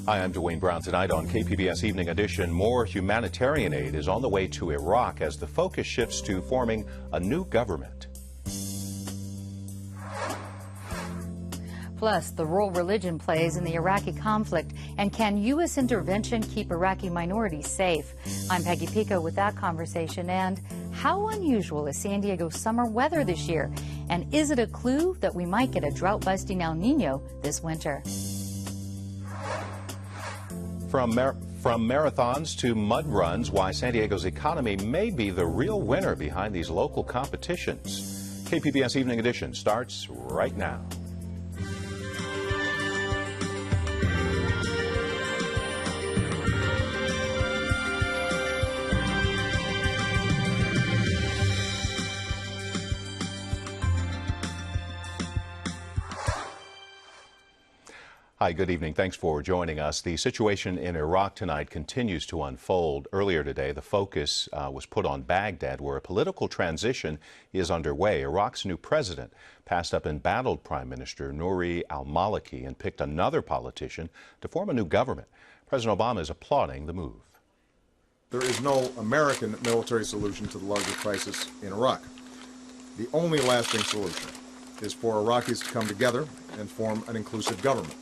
Hi, I'm Dwayne Brown. Tonight on KPBS Evening Edition, more humanitarian aid is on the way to Iraq as the focus shifts to forming a new government. Plus, the role religion plays in the Iraqi conflict, and can U.S. intervention keep Iraqi minorities safe? I'm Peggy Pico with that conversation. And how unusual is San Diego's summer weather this year? And is it a clue that we might get a drought-busting El Nino this winter? From marathons to mud runs, why San Diego's economy may be the real winner behind these local competitions. KPBS Evening Edition starts right now. Hi, good evening. Thanks for joining us. The situation in Iraq tonight continues to unfold. Earlier today, the focus was put on Baghdad, where a political transition is underway. Iraq's new president passed up embattled Prime Minister Nouri al-Maliki and picked another politician to form a new government. President Obama is applauding the move. There is no American military solution to the larger crisis in Iraq. The only lasting solution is for Iraqis to come together and form an inclusive government,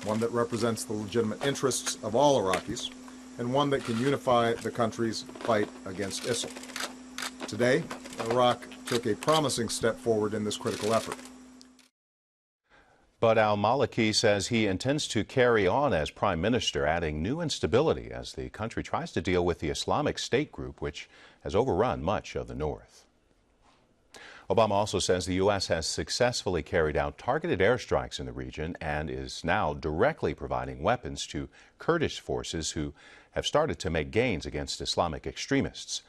one that represents the legitimate interests of all Iraqis, and one that can unify the country's fight against ISIL. Today, Iraq took a promising step forward in this critical effort. But al-Maliki says he intends to carry on as prime minister, adding new instability as the country tries to deal with the Islamic State group, which has overrun much of the north. Obama also says the U.S. has successfully carried out targeted airstrikes in the region and is now directly providing weapons to Kurdish forces who have started to make gains against Islamic extremists.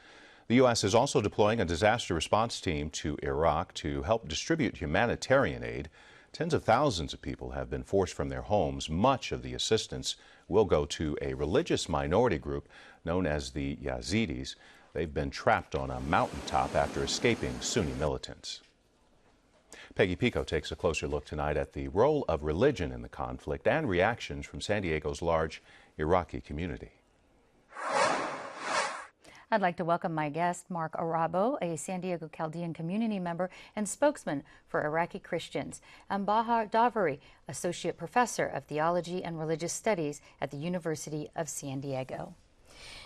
The U.S. is also deploying a disaster response team to Iraq to help distribute humanitarian aid. Tens of thousands of people have been forced from their homes. Much of the assistance will go to a religious minority group known as the Yazidis. They've been trapped on a mountaintop after escaping Sunni militants. Peggy Pico takes a closer look tonight at the role of religion in the conflict and reactions from San Diego's large Iraqi community. I'd like to welcome my guest, Mark Arabo, a San Diego Chaldean community member and spokesman for Iraqi Christians, and Bahar Davari, Associate Professor of Theology and Religious Studies at the University of San Diego.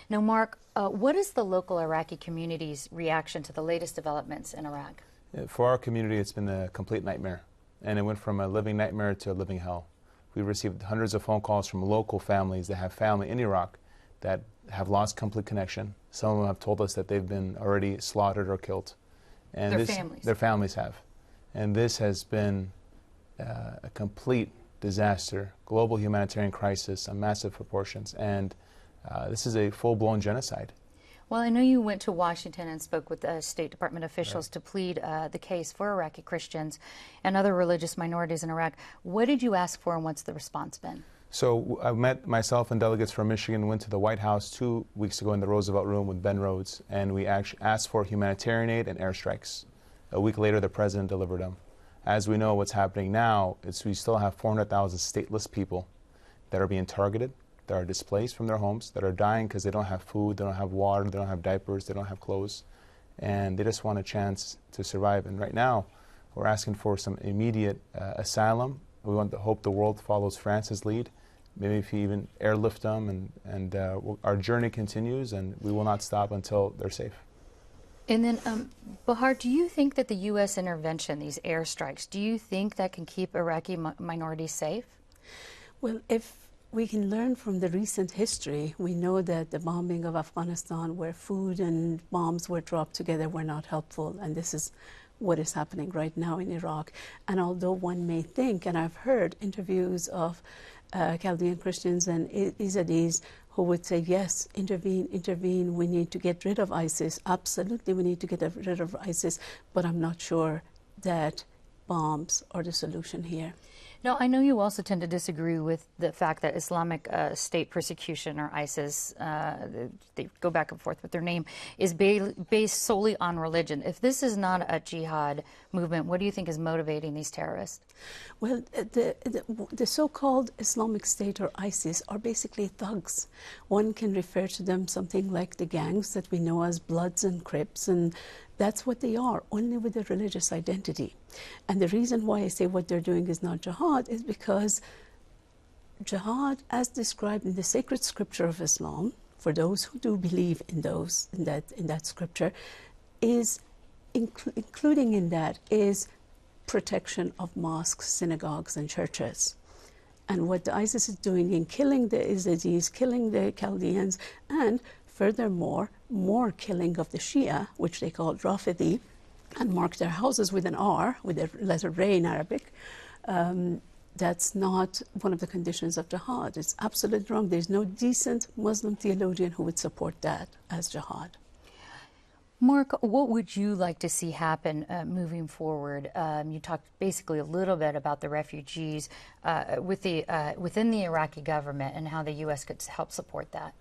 Now, Mark, what is the local Iraqi community's reaction to the latest developments in Iraq? For our community, it's been a complete nightmare, and it went from a living nightmare to a living hell. We received hundreds of phone calls from local families that have family in Iraq that have lost complete connection. Some of them have told us that they've been already slaughtered or killed. And their families have. And this has been a complete disaster, global humanitarian crisis of massive proportions, and this is a full-blown genocide. Well, I know you went to Washington and spoke with State Department officials to plead the case for Iraqi Christians and other religious minorities in Iraq. What did you ask for, and what's the response been? So I met myself and delegates from Michigan, went to the White House 2 weeks ago in the Roosevelt Room with Ben Rhodes, and we actually asked for humanitarian aid and airstrikes. A week later, the president delivered them. As we know, what's happening now is we still have 400,000 stateless people that are being targeted, that are displaced from their homes, that are dying because they don't have food, they don't have water, they don't have diapers, they don't have clothes, and they just want a chance to survive. And right now, we're asking for some immediate asylum. We want to hope the world follows France's lead, maybe if you even airlift them, and our journey continues, and we will not stop until they're safe. And then, Bahar, do you think that the U.S. intervention, these airstrikes, do you think that can keep Iraqi minorities safe? Well, if we can learn from the recent history, we know that the bombing of Afghanistan, where food and bombs were dropped together, were not helpful, and this is what is happening right now in Iraq. And although one may think, and I've heard interviews of Chaldean Christians and Yazidis who would say, yes, intervene, we need to get rid of ISIS. Absolutely, we need to get rid of ISIS, but I'm not sure that bombs are the solution here. Now, I know you also tend to disagree with the fact that Islamic State persecution, or ISIS, they go back and forth with their name, is based solely on religion. If this is not a jihad movement, what do you think is motivating these terrorists? Well, the so-called Islamic State or ISIS are basically thugs. One can refer to them something like the gangs that we know as Bloods and Crips, and that's what they are, only with a religious identity. And the reason why I say what they're doing is not jihad is because jihad, as described in the sacred scripture of Islam, for those who do believe in that scripture, is including in that is protection of mosques, synagogues, and churches. And what the ISIS is doing in killing the Yazidis, killing the Chaldeans, and furthermore, more killing of the Shia, which they call Rafidi, and mark their houses with an R, with the letter Ray in Arabic. That's not one of the conditions of jihad. It's absolutely wrong. There's no decent Muslim theologian who would support that as jihad. Mark, what would you like to see happen moving forward? You talked basically a little bit about the refugees within the Iraqi government and how the U.S. could help support that.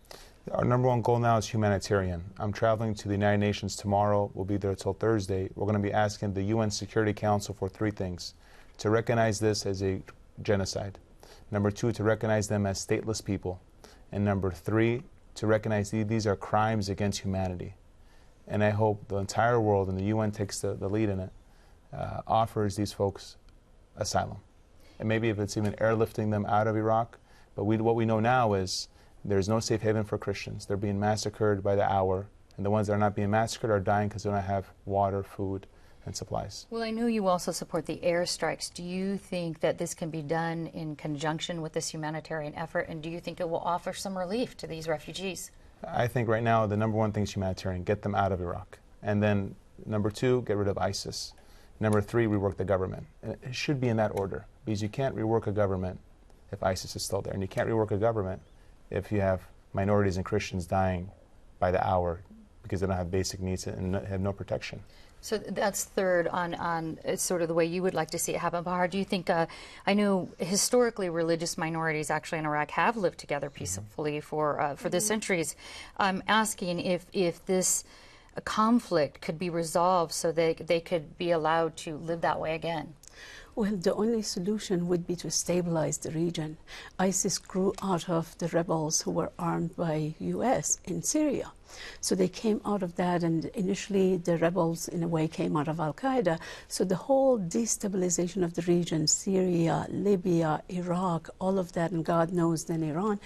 Our number one goal now is humanitarian. I'm traveling to the United Nations tomorrow. We'll be there till Thursday. We're going to be asking the UN Security Council for three things: to recognize this as a genocide, number two, to recognize them as stateless people, and number three, to recognize these are crimes against humanity. And I hope the entire world, and the UN takes the lead in it, offers these folks asylum. And maybe if it's even airlifting them out of Iraq. But what we know now is there's no safe haven for Christians. They're being massacred by the hour. And the ones that are not being massacred are dying because they don't have water, food, and supplies. Well, I know you also support the airstrikes. Do you think that this can be done in conjunction with this humanitarian effort? And do you think it will offer some relief to these refugees? I think right now the number one thing is humanitarian, get them out of Iraq. And then number two, get rid of ISIS. Number three, rework the government. And it should be in that order, because you can't rework a government if ISIS is still there. And you can't rework a government if you have minorities and Christians dying by the hour because they don't have basic needs and have no protection. So that's third on sort of the way you would like to see it happen. Bahar, do you think, I know historically religious minorities actually in Iraq have lived together peacefully for the centuries. I'm asking if this conflict could be resolved so they could be allowed to live that way again. Well, the only solution would be to stabilize the region. ISIS grew out of the rebels who were armed by US in Syria. So they came out of that, and initially the rebels in a way came out of Al-Qaeda. So the whole destabilization of the region, Syria, Libya, Iraq, all of that, and God knows then Iran,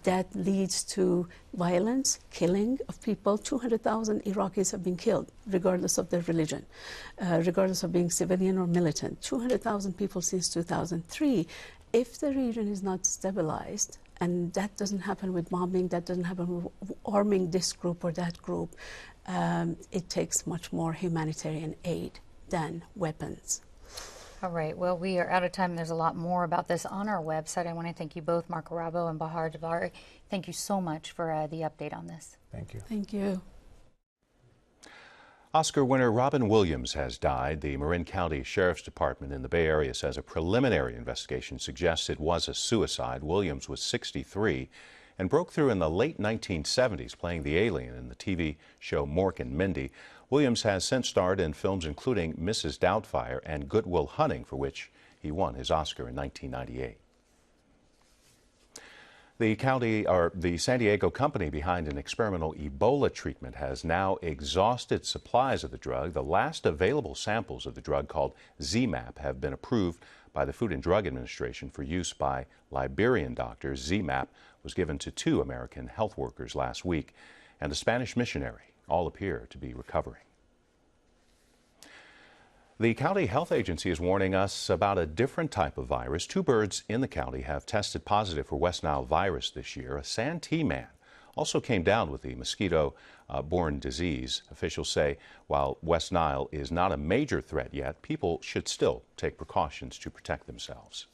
that leads to violence, killing of people. 200,000 Iraqis have been killed, regardless of their religion, regardless of being civilian or militant. 200,000 people since 2003. If the region is not stabilized, and that doesn't happen with bombing, that doesn't happen with arming this group or that group, it takes much more humanitarian aid than weapons. All right. Well, we are out of time. There's a lot more about this on our website. I want to thank you both, Mark Arabo and Bahar Davari. Thank you so much for the update on this. Thank you. Thank you. Oscar winner Robin Williams has died. The Marin County Sheriff's Department in the Bay Area says a preliminary investigation suggests it was a suicide. Williams was 63 and broke through in the late 1970s, playing the alien in the TV show Mork and Mindy. Williams has since starred in films including Mrs. Doubtfire and Good Will Hunting, for which he won his Oscar in 1998. The San Diego company behind an experimental Ebola treatment has now exhausted supplies of the drug. The last available samples of the drug, called Zmapp, have been approved by the Food and Drug Administration for use by Liberian doctors. Zmapp was given to 2 American health workers last week and a Spanish missionary. All appear to be recovering. The county health agency is warning us about a different type of virus. 2 birds in the county have tested positive for West Nile virus this year. A Santee man also came down with the mosquito-borne disease. Officials say while West Nile is not a major threat yet, people should still take precautions to protect themselves.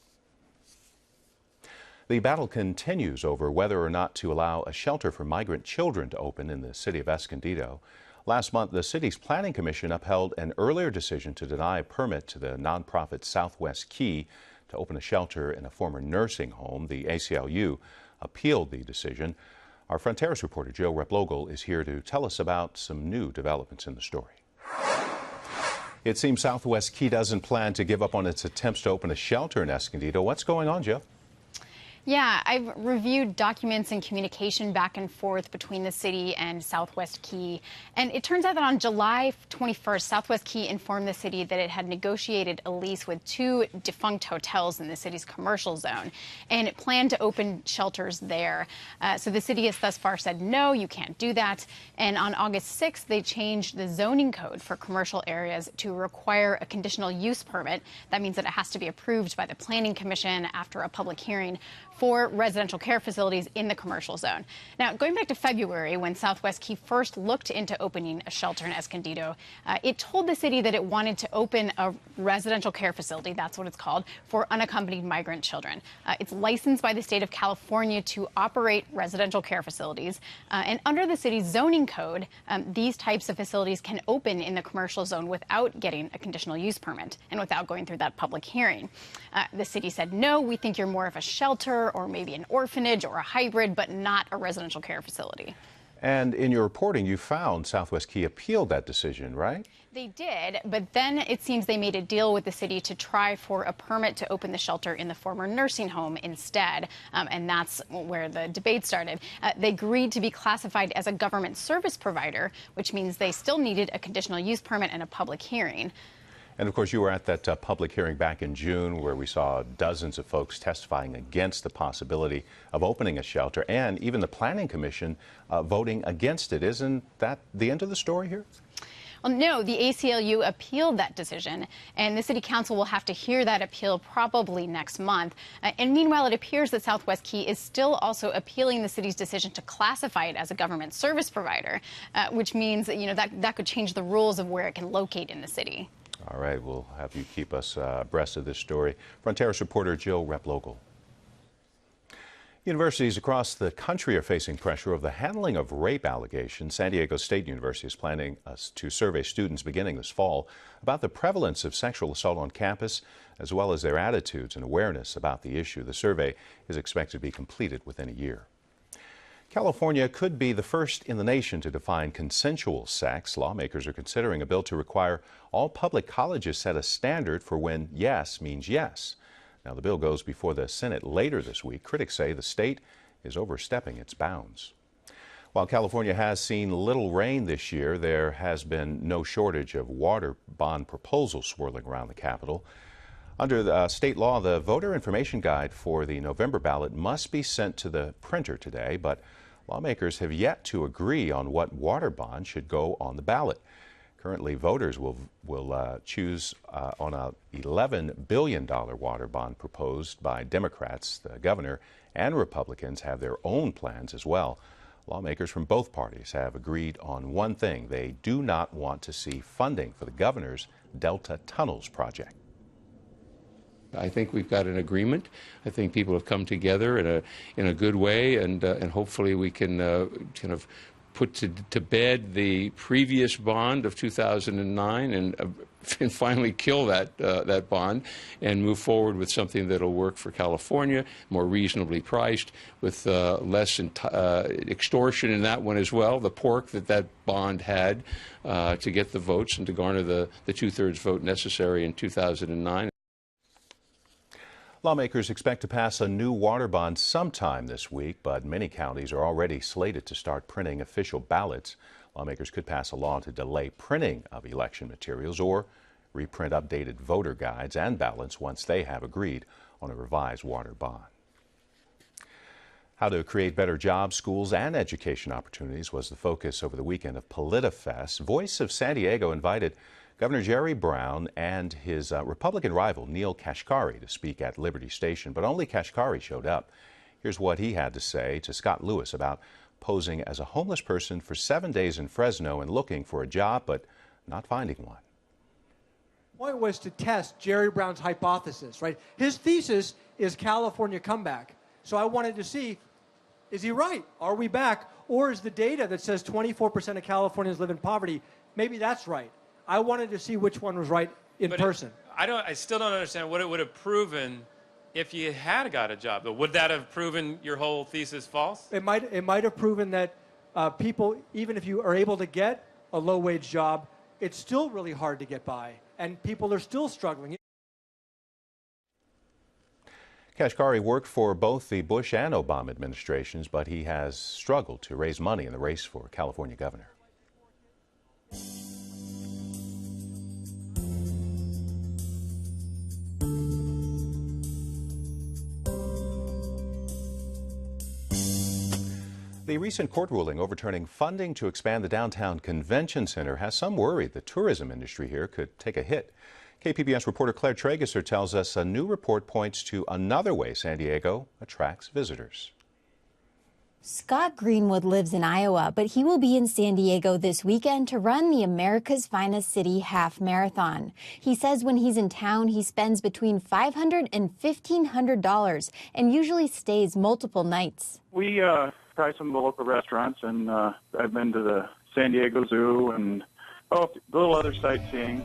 The battle continues over whether or not to allow a shelter for migrant children to open in the city of Escondido. Last month, the city's planning commission upheld an earlier decision to deny a permit to the nonprofit Southwest Key to to open a shelter in a former nursing home. The ACLU appealed the decision. Our Fronteras reporter Joe Replogle is here to tell us about some new developments in the story. It seems Southwest Key doesn't plan to give up on its attempts to open a shelter in Escondido. What's going on, Joe? Yeah, I've reviewed documents and communication back and forth between the city and Southwest Key. And it turns out that on July 21st, Southwest Key informed the city that it had negotiated a lease with 2 defunct hotels in the city's commercial zone. And it planned to open shelters there. So the city has thus far said, no, you can't do that. And on August 6th, they changed the zoning code for commercial areas to require a conditional use permit. That means that it has to be approved by the Planning Commission after a public hearing for residential care facilities in the commercial zone. Now, going back to February, when Southwest Key first looked into opening a shelter in Escondido, it told the city that it wanted to open a residential care facility, that's what it's called, for unaccompanied migrant children. It's licensed by the state of California to operate residential care facilities. And under the city's zoning code, these types of facilities can open in the commercial zone without getting a conditional use permit and without going through that public hearing. The city said, no, we think you're more of a shelter or maybe an orphanage or a hybrid, but not a residential care facility. And in your reporting, you found Southwest Key appealed that decision, right? They did, but then it seems they made a deal with the city to try for a permit to open the shelter in the former nursing home instead, and that's where the debate started. They agreed to be classified as a government service provider, which means they still needed a conditional use permit and a public hearing. And of course, you were at that public hearing back in June where we saw dozens of folks testifying against the possibility of opening a shelter, and even the Planning Commission voting against it. Isn't that the end of the story here? Well, no, the ACLU appealed that decision, and the City Council will have to hear that appeal probably next month. And meanwhile, it appears that Southwest Key is still also appealing the city's decision to classify it as a government service provider, which means that could change the rules of where it can locate in the city. All right, we'll have you keep us abreast of this story. Fronteras reporter Joe Replogle. Universities across the country are facing pressure of the handling of rape allegations. San Diego State University is planning to survey students beginning this fall about the prevalence of sexual assault on campus, as well as their attitudes and awareness about the issue. The survey is expected to be completed within a year. California could be the first in the nation to define consensual sex. Lawmakers are considering a bill to require all public colleges set a standard for when yes means yes. Now, the bill goes before the Senate later this week. Critics say the state is overstepping its bounds. While California has seen little rain this year, there has been no shortage of water bond proposals swirling around the Capitol. Under the state law, the voter information guide for the November ballot must be sent to the printer today, but lawmakers have yet to agree on what water bond should go on the ballot. Currently, voters will choose on a $11 billion water bond proposed by Democrats. The governor and Republicans have their own plans as well. Lawmakers from both parties have agreed on one thing. They do not want to see funding for the governor's Delta Tunnels project. I think we've got an agreement. I think people have come together in a good way, and hopefully we can kind of put to bed the previous bond of 2009 and finally kill that bond and move forward with something that'll work for California, more reasonably priced, with less extortion in that one as well. The pork that bond had to get the votes and to garner the 2/3 vote necessary in 2009. Lawmakers expect to pass a new water bond sometime this week, but many counties are already slated to start printing official ballots. Lawmakers could pass a law to delay printing of election materials or reprint updated voter guides and ballots once they have agreed on a revised water bond. How to create better jobs, schools, and education opportunities was the focus over the weekend of PolitiFest. Voice of San Diego invited Governor Jerry Brown and his Republican rival, Neel Kashkari, to speak at Liberty Station, but only Kashkari showed up. Here's what he had to say to Scott Lewis about posing as a homeless person for 7 days in Fresno and looking for a job, but not finding one. The point was to test Jerry Brown's hypothesis, right? His thesis is California comeback. So I wanted to see, is he right? Are we back? Or is the data that says 24% of Californians live in poverty, maybe that's right? I wanted to see which one was right in person. I still don't understand what it would have proven if you had got a job, though? Would that have proven your whole thesis false? It might have proven that people, even if you are able to get a low-wage job, it's still really hard to get by, and people are still struggling. Kashkari worked for both the Bush and Obama administrations, but he has struggled to raise money in the race for California governor. The recent court ruling overturning funding to expand the downtown convention center has some worried the tourism industry here could take a hit. KPBS reporter Claire Trageser tells us a new report points to another way San Diego attracts visitors. Scott Greenwood lives in Iowa, but he will be in San Diego this weekend to run the America's Finest City Half Marathon. He says when he's in town, he spends between $500 and $1,500 and usually stays multiple nights. We try some of the local restaurants, and I've been to the San Diego Zoo and a little other sightseeing.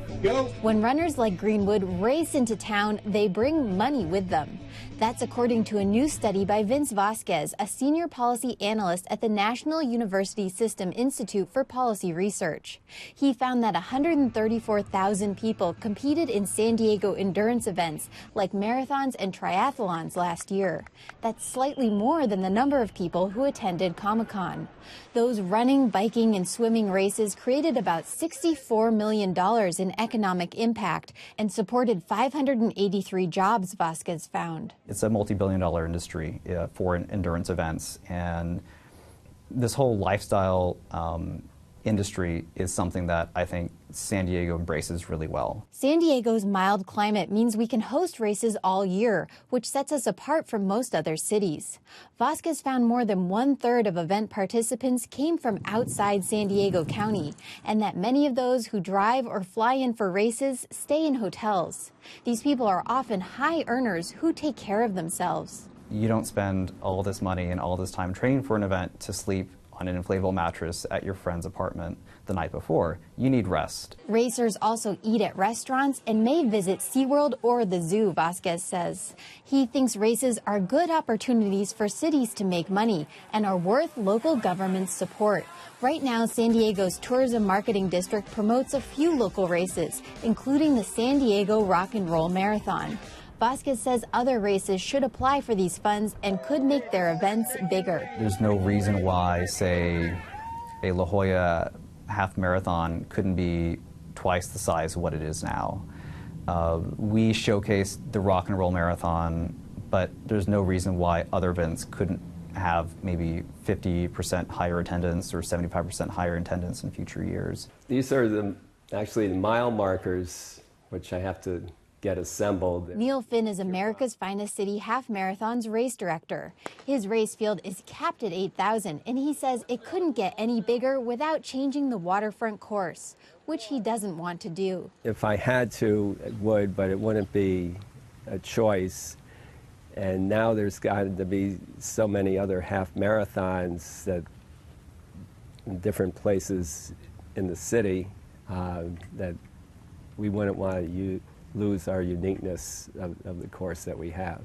When runners like Greenwood race into town, they bring money with them. That's according to a new study by Vince Vasquez, a senior policy analyst at the National University System Institute for Policy Research. He found that 134,000 people competed in San Diego endurance events like marathons and triathlons last year. That's slightly more than the number of people who attended Comic-Con. Those running, biking, and swimming races created about $64 million in economic impact and supported 583 jobs, Vasquez found. It's a multi-billion-dollar industry for endurance events, and this whole lifestyle industry is something that I think San Diego embraces really well. San Diego's mild climate means we can host races all year, which sets us apart from most other cities. Vasquez found more than 1/3 of event participants came from outside San Diego County, and that many of those who drive or fly in for races stay in hotels. These people are often high earners who take care of themselves. You don't spend all this money and all this time training for an event to sleep on an inflatable mattress at your friend's apartment the night before. You need rest. Racers also eat at restaurants and may visit SeaWorld or the zoo, Vasquez says. He thinks races are good opportunities for cities to make money and are worth local government's support. Right now, San Diego's tourism marketing district promotes a few local races, including the San Diego Rock and Roll Marathon. Vasquez says other races should apply for these funds and could make their events bigger. There's no reason why, say, a La Jolla half marathon couldn't be twice the size of what it is now. We showcased the Rock and Roll Marathon, but there's no reason why other events couldn't have maybe 50% higher attendance or 75% higher attendance in future years. These are actually the mile markers, which I have to get assembled. Neel is America's Finest City Half Marathon's race director. His race field is capped at 8,000, and he says it couldn't get any bigger without changing the waterfront course, which he doesn't want to do. If I had to, it would, but it wouldn't be a choice. And now there's got to be so many other half marathons that in different places in the city that we wouldn't want to lose our uniqueness of the course that we have.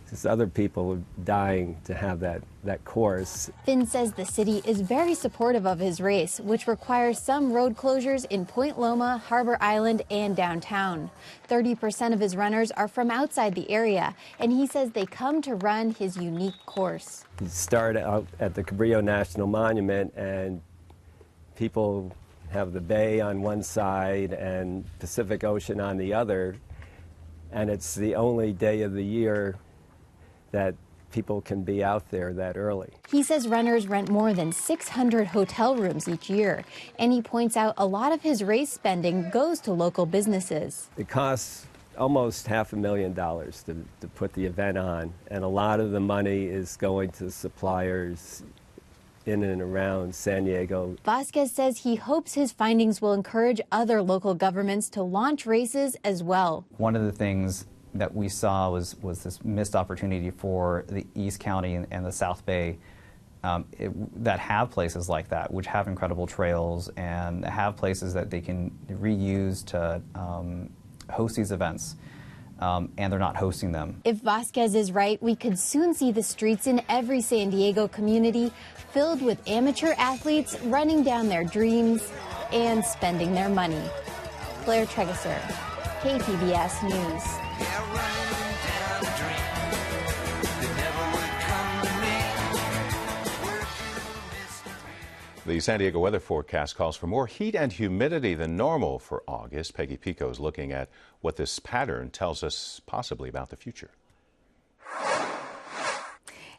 Because other people are dying to have that course. Finn says the city is very supportive of his race, which requires some road closures in Point Loma, Harbor Island, and downtown. 30% of his runners are from outside the area, and he says they come to run his unique course. You start out at the Cabrillo National Monument, and people have the bay on one side and Pacific Ocean on the other, and it's the only day of the year that people can be out there that early. He says runners rent more than 600 hotel rooms each year, and he points out a lot of his race spending goes to local businesses. It costs almost $500,000 to put the event on, and a lot of the money is going to suppliers in and around San Diego. Vasquez says he hopes his findings will encourage other local governments to launch races as well. One of the things that we saw was this missed opportunity for the East County and the South Bay that have places like that, which have incredible trails and have places that they can reuse to host these events. and they're not hosting them. If Vasquez is right, we could soon see the streets in every San Diego community filled with amateur athletes running down their dreams and spending their money. Claire Tregesser, KPBS News. The San Diego weather forecast calls for more heat and humidity than normal for August. Peggy Pico is looking at what this pattern tells us possibly about the future.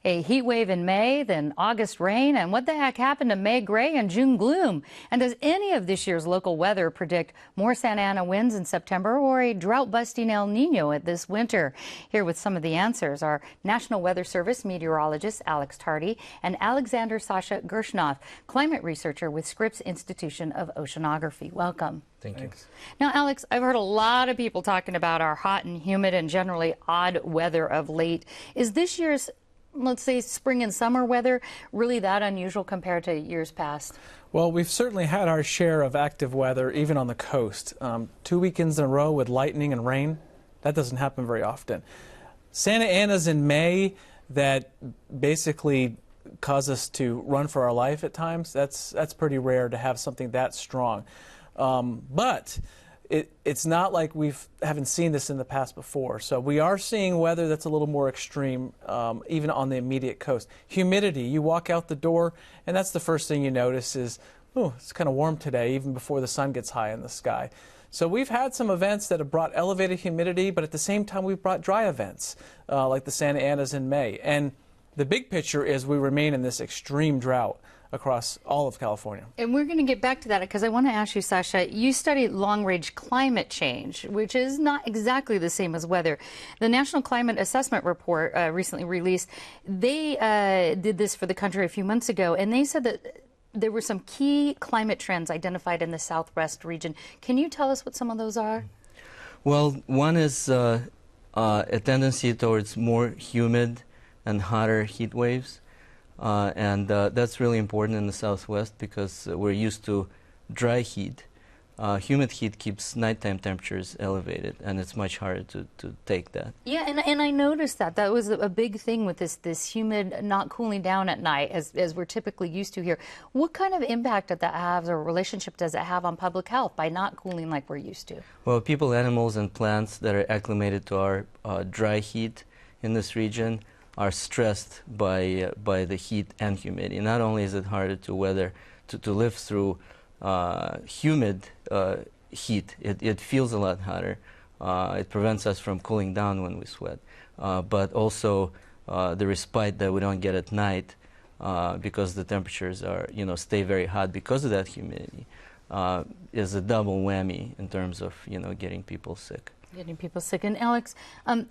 A heat wave in May, then August rain, and what the heck happened to May gray and June gloom? And does any of this year's local weather predict more Santa Ana winds in September or a drought-busting El Nino this winter? Here with some of the answers are National Weather Service meteorologist Alex Tardy and Alexander Sasha Gershnoff, climate researcher with Scripps Institution of Oceanography. Welcome. Thank you. Now, Alex, I've heard a lot of people talking about our hot and humid and generally odd weather of late. Is this year's, let's say, spring and summer weather really that unusual compared to years past? Well, we've certainly had our share of active weather, even on the coast. 2 weekends in a row with lightning and rain, that doesn't happen very often. Santa Ana's in May that basically cause us to run for our life at times. That's pretty rare to have something that strong. But it's not like we haven't seen this in the past before. So we are seeing weather that's a little more extreme, even on the immediate coast. Humidity, you walk out the door, and that's the first thing you notice is, oh, it's kind of warm today, even before the sun gets high in the sky. So we've had some events that have brought elevated humidity, but at the same time we've brought dry events, like the Santa Anas in May. And the big picture is we remain in this extreme drought across all of California. And we're going to get back to that because I want to ask you, Sasha, you study long-range climate change, which is not exactly the same as weather. The National Climate Assessment Report recently released, they did this for the country a few months ago, and they said that there were some key climate trends identified in the Southwest region. Can you tell us what some of those are? Well, one is a tendency towards more humid and hotter heat waves. And that's really important in the Southwest because we're used to dry heat. Humid heat keeps nighttime temperatures elevated, and it's much harder to take that. Yeah, and I noticed that. That was a big thing with this humid not cooling down at night, as we're typically used to here. What kind of impact did that have, or relationship does it have on public health by not cooling like we're used to? Well, people, animals, and plants that are acclimated to our dry heat in this region are stressed by the heat and humidity. Not only is it harder to weather, to live through humid heat, it feels a lot hotter. It prevents us from cooling down when we sweat. But also the respite that we don't get at night because the temperatures are, stay very hot because of that humidity is a double whammy in terms of, getting people sick. Getting people sick. And Alex,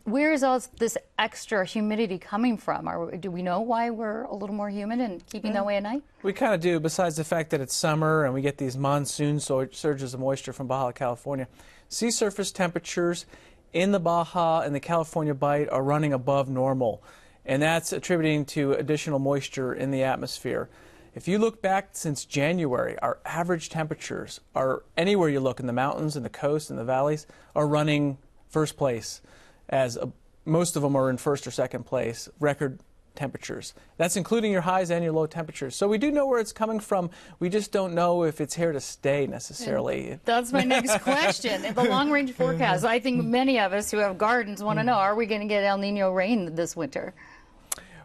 where is all this extra humidity coming from? Do we know why we're a little more humid and keeping that way at night? We kind of do, besides the fact that it's summer and we get these monsoon surges of moisture from Baja California. Sea surface temperatures in the Baja and the California Bight are running above normal, and that's attributing to additional moisture in the atmosphere. If you look back since January, our average temperatures are, anywhere you look in the mountains and the coast and the valleys, are running first place, as most of them are in first or second place, record temperatures. That's including your highs and your low temperatures. So we do know where it's coming from. We just don't know if it's here to stay necessarily. And that's my next question. The long-range forecast, I think many of us who have gardens want to know, are we going to get El Nino rain this winter?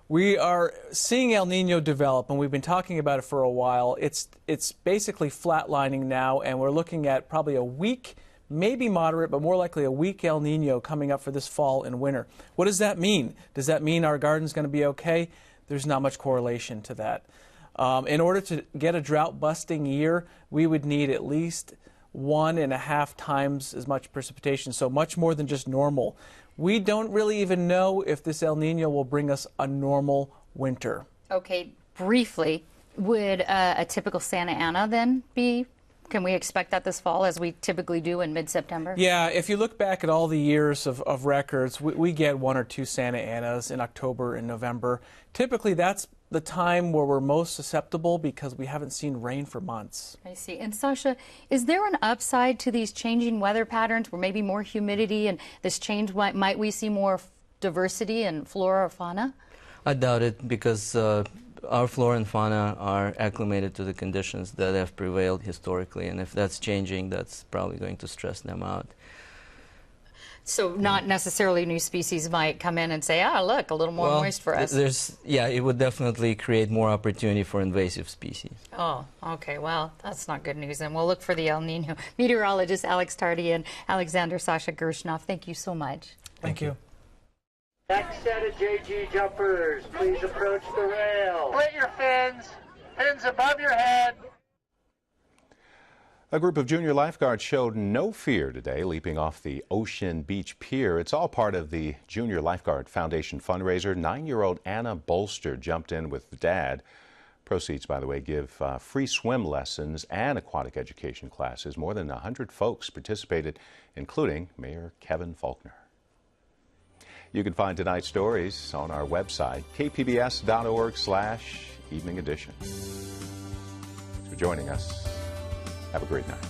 We are seeing El Nino develop, and we've been talking about it for a while. It's basically flatlining now, and we're looking at probably a weak, maybe moderate, but more likely a weak El Nino coming up for this fall and winter. What does that mean? Does that mean our garden's going to be okay? There's not much correlation to that. In order to get a drought-busting year, we would need at least 1.5 times as much precipitation, so much more than just normal. We don't really even know if this El Nino will bring us a normal winter. Okay, briefly, would a typical Santa Ana then be Can we expect that this fall, as we typically do in mid-September? Yeah, if you look back at all the years of records, we get 1 or 2 Santa Anas in October and November. Typically, that's the time where we're most susceptible because we haven't seen rain for months. I see. And Sasha, is there an upside to these changing weather patterns where maybe more humidity and this change, might we see more diversity in flora or fauna? I doubt it, because our flora and fauna are acclimated to the conditions that have prevailed historically, and if that's changing, that's probably going to stress them out. So not necessarily new species might come in and say, look, a little more moist for us. It would definitely create more opportunity for invasive species. Oh, okay. Well, that's not good news. And we'll look for the El Nino. Meteorologist Alex Tardy and Alexander Sasha Gershnoff, thank you so much. Thank you. Next set of JG jumpers, please approach the rail. Split your fins, fins above your head. A group of junior lifeguards showed no fear today, leaping off the Ocean Beach Pier. It's all part of the Junior Lifeguard Foundation fundraiser. 9-year-old Anna Bolster jumped in with Dad. Proceeds, by the way, give free swim lessons and aquatic education classes. More than 100 folks participated, including Mayor Kevin Faulkner. You can find tonight's stories on our website, kpbs.org/evening edition. Thanks for joining us. Have a great night.